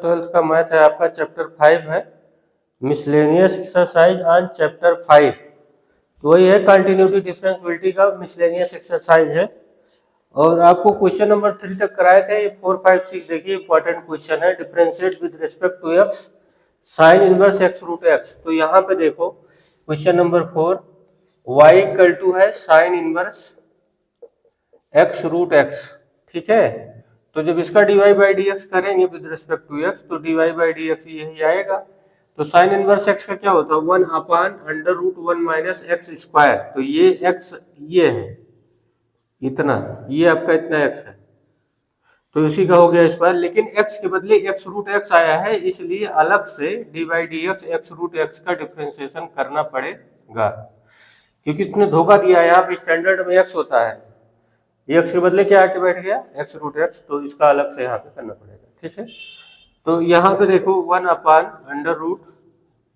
12th का math है आपका चैप्टर 5 है, मिसलेनियस एक्सरसाइज ऑन चैप्टर 5। तो वही है कंटिन्यूटी डिफरेंशियबिलिटी का मिसलेनियस एक्सरसाइज है। और आपको क्वेश्चन नंबर 3 तक कराए थे। ये 4, 5, 6 देखिए इंपॉर्टेंट क्वेश्चन है। Differentiate with respect to x sine inverse x root x. तो यहाँ पे देखो question number 4 y equal to है sine inverse x root x. ठीक है, तो जब इसका डीवाई बाई डी एक्स करेंगे विद रिस्पेक्ट टू एक्स तो डीवाई बाई डी एक्स यही आएगा। तो साइन इनवर्स एक्स का क्या होता है 1 upon under root 1 minus x square. तो ये एक्स ये है इतना, ये आपका इतना एक्स है तो इसी का हो गया स्क्वायर। लेकिन x के बदले एक्स रूट एक्स आया है इसलिए अलग से d by d x root x का डिफ्रेंसिएशन करना पड़ेगा, क्योंकि तुमने धोखा दिया है। यहाँ पे स्टैंडर्ड में x होता है, एक्स के बदले क्या आके बैठ गया एक्स रूट एक्स, तो इसका अलग से यहाँ पे करना पड़ेगा। ठीक है, तो यहाँ पे देखो 1 अपान अंडर रूट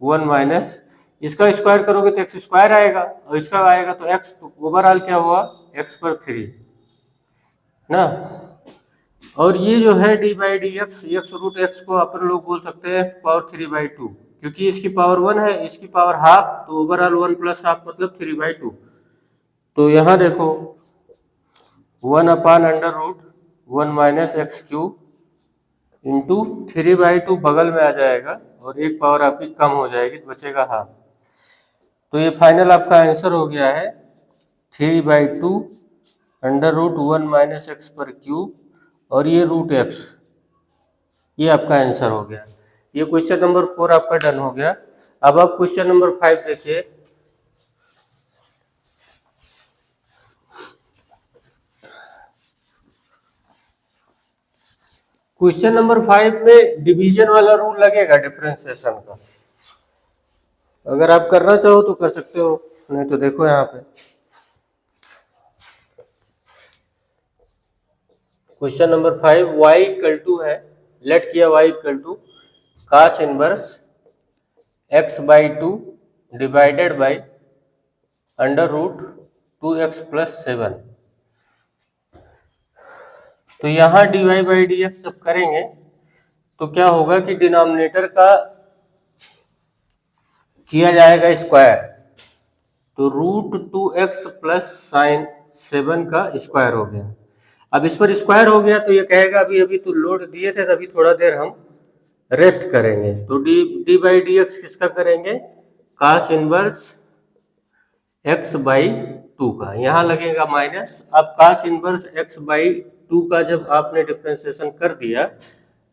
1 माइनस इसका स्क्वायर करोगे तो एक्स स्क्वायर आएगा और इसका आएगा तो एक्स, तो ओवरऑल क्या हुआ एक्स पर 3 ना। और ये जो है d by d x root x को अपन लोग बोल सकते हैं पावर 3/2, क्योंकि इसकी पावर 1 है इसकी पावर हाफ, तो ओवरऑल 1 प्लस हाफ मतलब 3/2। तो यहाँ देखो 1 upon under root 1 minus x cube into 3/2 बगल में आ जाएगा और एक पावर आपकी कम हो जाएगी तो बचेगा हाफ। तो ये फाइनल आपका आंसर हो गया है 3/2 अंडर रूट 1 माइनस एक्स पर क्यूब और ये रूट एक्स, ये आपका आंसर हो गया। ये क्वेश्चन नंबर 4 आपका डन हो गया। अब आप क्वेश्चन नंबर 5 देखिए। क्वेश्चन नंबर 5 में डिवीजन वाला रूल लगेगा डिफरेंशिएशन का। अगर आप करना चाहो तो कर सकते हो, नहीं तो देखो यहाँ पे question number 5 y equal to है, लेट किया y equal to cos inverse x by 2 divided by under root 2x plus 7। तो यहाँ dy बाई डी एक्स जब करेंगे तो क्या होगा कि डिनोमिनेटर का किया जाएगा स्क्वायर, तो रूट 2x प्लस साइन 7 का स्क्वायर हो गया। अब इस पर स्क्वायर हो गया तो ये कहेगा अभी अभी तो लोड दिए थे तभी थोड़ा देर हम रेस्ट करेंगे। तो डी बाई डी एक्स किसका करेंगे कास इनवर्स x बाई 2 का, यहाँ लगेगा माइनस। अब कास इनवर्स x बाई 2 का जब आपने डिफरेंशिएशन कर दिया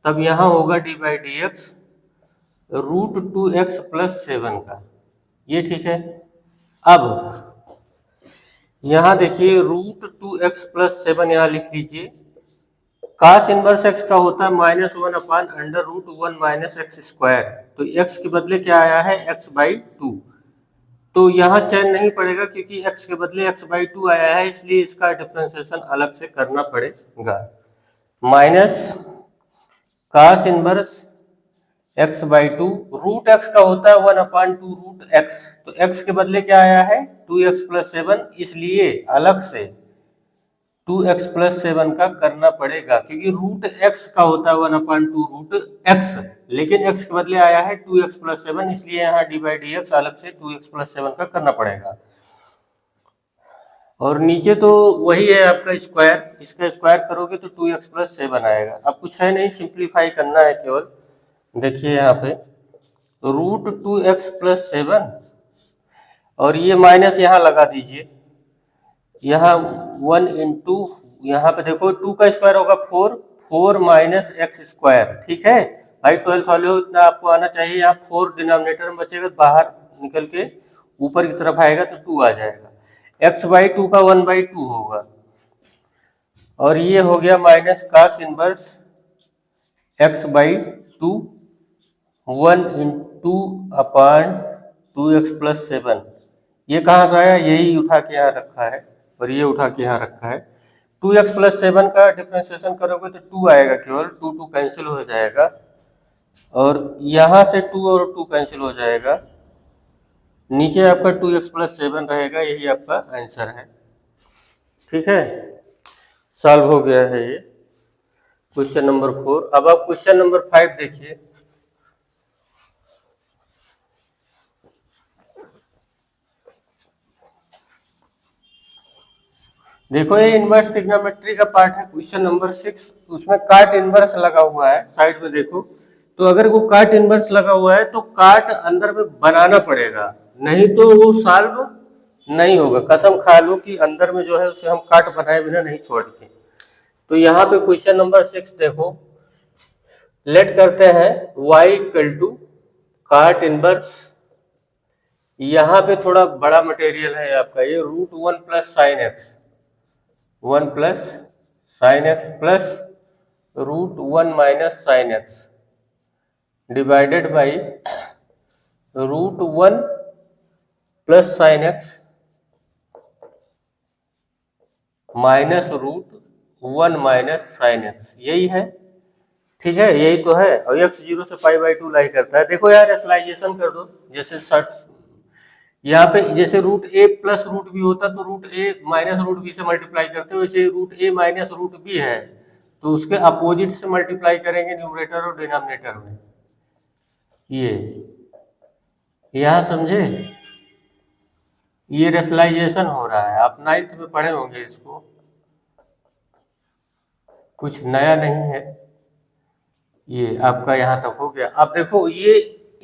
तब यहाँ होगा d by d x root 2x plus 7 का, ये ठीक है। अब यहाँ देखिए रूट 2x प्लस 7 यहाँ लिख लीजिए। कास इनवर्स x का होता है -1 upon under root 1 minus x square, तो x के बदले क्या आया है x बाई 2। तो यहाँ चेन नहीं पड़ेगा क्योंकि x के बदले x बाई 2 आया है, इसलिए इसका डिफरेंशिएशन अलग से करना पड़ेगा। Minus cos inverse x by 2 root x का होता है 1 अपान 2 रूट x, तो x के बदले क्या आया है 2x प्लस 7, इसलिए अलग से 2x प्लस 7 का करना पड़ेगा, क्योंकि रूट x का होता है 1 अपान 2 रूट x, लेकिन x के बदले आया है 2x प्लस 7, इसलिए यहाँ डी बाई डी एक्स अलग से 2x प्लस 7 का करना पड़ेगा। और नीचे तो वही है आपका स्क्वायर, इसका स्क्वायर करोगे तो 2x प्लस 7 आएगा। अब कुछ है नहीं, सिंप्लीफाई करना है केवल। देखिए यहाँ पे रूट 2x प्लस 7 और ये माइनस यहाँ लगा दीजिए, यहाँ 1 इंटू यहाँ पे देखो 2 का स्क्वायर होगा 4 माइनस एक्स स्क्वायर। ठीक है भाई, 12 वाले हो इतना आपको आना चाहिए। यहाँ 4 डिनोमिनेटर में बचेगा, बाहर निकल के ऊपर की तरफ आएगा तो 2 आ जाएगा। x बाई 2 का 1/2 होगा और ये हो गया minus cos inverse x by 2 1 into upon 2x plus 7। ये कहाँ से आया, यही उठा के यहाँ रखा है और ये उठा के यहाँ रखा है। 2x प्लस 7 का डिफरेंशिएशन करोगे तो 2 आएगा, केवल 2 कैंसिल हो जाएगा और यहाँ से 2 और 2 कैंसिल हो जाएगा। नीचे आपका 2x प्लस 7 रहेगा, यही आपका आंसर है। ठीक है, सॉल्व हो गया है ये। Question number 4। अब आप क्वेश्चन नंबर 5 देखिए। देखो ये इनवर्स ट्रिग्नोमेट्री का पार्ट है, क्वेश्चन नंबर 6। उसमें काट इनवर्स लगा हुआ है, साइड में देखो। तो अगर वो काट इनवर्स लगा हुआ है तो काट अंदर में बनाना पड़ेगा, नहीं तो वो सॉल्व नहीं होगा। कसम खा लो कि अंदर में जो है उसे हम काट बनाए बिना नहीं छोड़ते। तो यहाँ पे क्वेश्चन नंबर 6 देखो, लेट करते हैं y इक्वल टू काट इनवर्स। यहाँ पे थोड़ा बड़ा मटेरियल है आपका, ये √1 plus sine x, 1 plus sine x plus √1 minus sine x divided by √1 plus sine x minus √1 minus sine x. यही है, ठीक है, यही तो है। और x 0 से π/2 लाई करता है। देखो यार रेशनलाइजेशन कर दो, जैसे यहाँ पे जैसे √a प्लस √b होता तो √a माइनस √b से मल्टीप्लाई करते, वैसे √a माइनस √b है तो उसके अपोजिट से मल्टीप्लाई करेंगे न्यूमरेटर और डिनोमिनेटर में। ये यहाँ समझे, ये रेशनलाइजेशन हो रहा है, आप 9th में पढ़े होंगे इसको, कुछ नया नहीं है। ये आपका यहाँ तक हो गया। अब देखो ये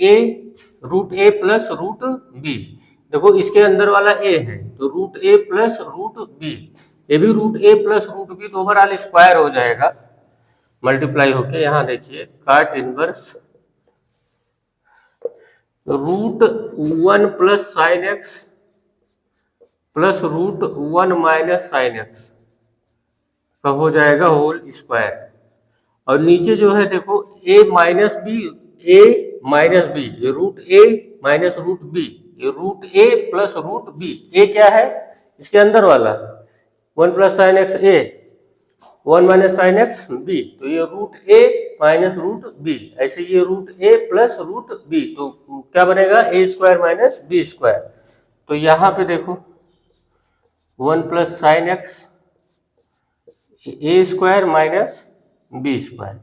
√a प्लस √b, देखो इसके अंदर वाला a है तो √a प्लस √b, ये भी √a प्लस √b तो ओवरऑल स्क्वायर हो जाएगा मल्टीप्लाई होके। यहाँ देखिए काट inverse √1 plus sine x plus √1 minus sine x का हो जाएगा होल स्क्वायर। और नीचे जो है देखो a minus B, a minus B, √a minus √b, √a plus √b। a क्या है इसके अंदर वाला, 1 plus sine x a, 1 minus sine x b, तो ये √a माइनस √b। ऐसे ये √a प्लस √b, तो क्या बनेगा a square minus b square. तो यहाँ पे देखो 1 plus sine x a square minus b square.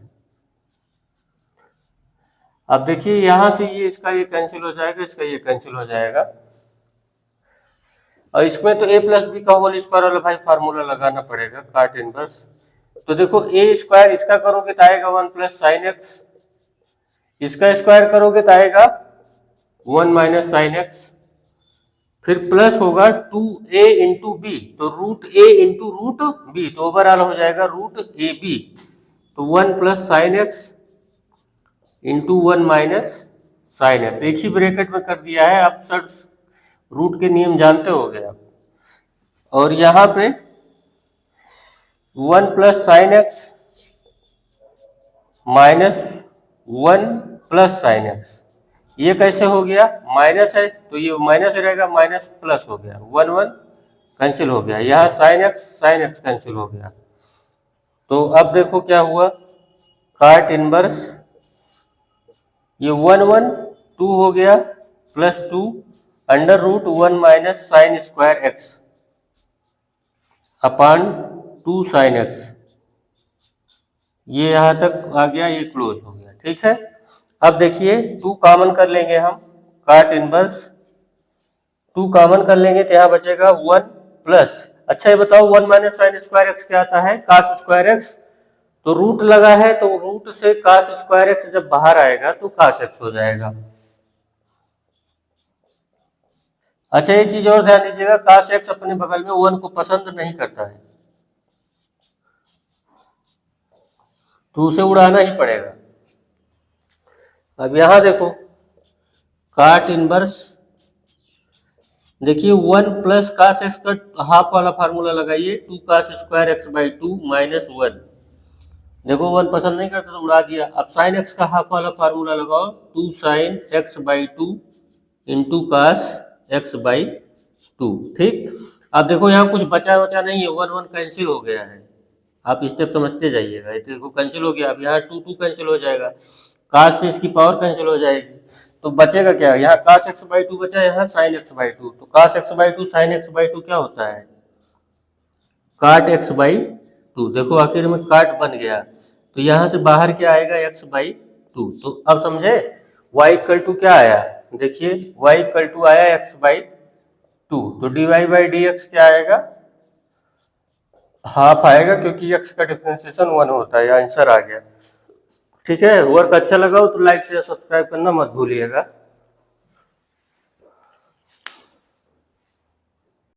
अब देखिए यहां से ये इसका ये कैंसिल हो जाएगा, इसका ये कैंसिल हो जाएगा। और इसमें तो a प्लस बी का होल स्क्वायर वाला भाई फार्मूला लगाना पड़ेगा काट इनवर्स। तो देखो a स्क्वायर इसका करोगे तो आएगा 1 प्लस साइन एक्स, इसका स्क्वायर करोगे तो आएगा 1 माइनस साइन एक्स, फिर प्लस होगा 2a इंटू बी, तो √a इंटू √b, तो ओवरऑल हो जाएगा √ab। तो 1 plus sine x into 1 minus sine x, एक ही ब्रैकेट में कर दिया है। आप सर रूट के नियम जानते हो गए आप। और यहाँ पे 1 plus sine x minus 1 plus sine x, ये कैसे हो गया, माइनस है तो ये माइनस रहेगा, माइनस प्लस हो गया, 1 1 कैंसिल हो गया। यहाँ साइन एक्स कैंसिल हो गया। तो अब देखो क्या हुआ, काट इनवर्स ये 1 1 2 हो गया plus 2 under √1 minus sine square x upon 2 sine x, ये यहां तक आ गया, ये क्लोज हो गया, ठीक है। अब देखिए 2 कॉमन कर लेंगे हम, काट इनवर्स 2 कॉमन कर लेंगे तो यहाँ बचेगा 1 प्लस, अच्छा ये बताओ 1 माइनस साइन स्क्वायर एक्स क्या आता है, कास स्क्वायर एक्स। तो रूट लगा है तो रूट से कास स्क्वायर एक्स जब बाहर आएगा तो कास एक्स हो जाएगा। अच्छा एक चीज और ध्यान दीजिएगा, कास एक्स अपने बगल में 1 को पसंद नहीं करता है तो उसे उड़ाना ही पड़ेगा। अब यहां देखो काट इनवर्स, देखिए 1 प्लस कास एक्स का हाफ वाला फार्मूला लगाइए, 2 cos square x by 2 minus 1, देखो 1 पसंद नहीं करता तो उड़ा दिया। अब साइन एक्स का हाफ वाला फार्मूला लगाओ, 2 sine x by 2 into cos x by 2, ठीक। अब देखो यहाँ कुछ बचा बचा नहीं है, 1 1 कैंसिल हो गया है, आप स्टेप समझते जाइएगा। देखो कैंसिल हो गया, अब यहाँ 2 2 कैंसिल हो जाएगा, कास से इसकी पावर कैंसिल हो जाएगी, तो बचेगा क्या, यहाँ कास एक्स बाई 2 बचा, यहाँ साइन एक्स बाई 2, तो cos x by 2 sine x by 2 क्या होता है, काट एक्स बाई 2। देखो आखिर में काट बन गया, तो यहाँ से बाहर क्या आएगा, x/2। तो अब समझे y इक्वल टू क्या आया, देखिए y इक्वल टू आया x/2। तो dy/dx क्या आएगा, हाफ आएगा, क्योंकि x का डिफरेंशिएशन 1 होता है। आंसर आ गया। ठीक है, वर्क अच्छा लगा हो तो लाइक शेयर सब्सक्राइब करना मत भूलिएगा।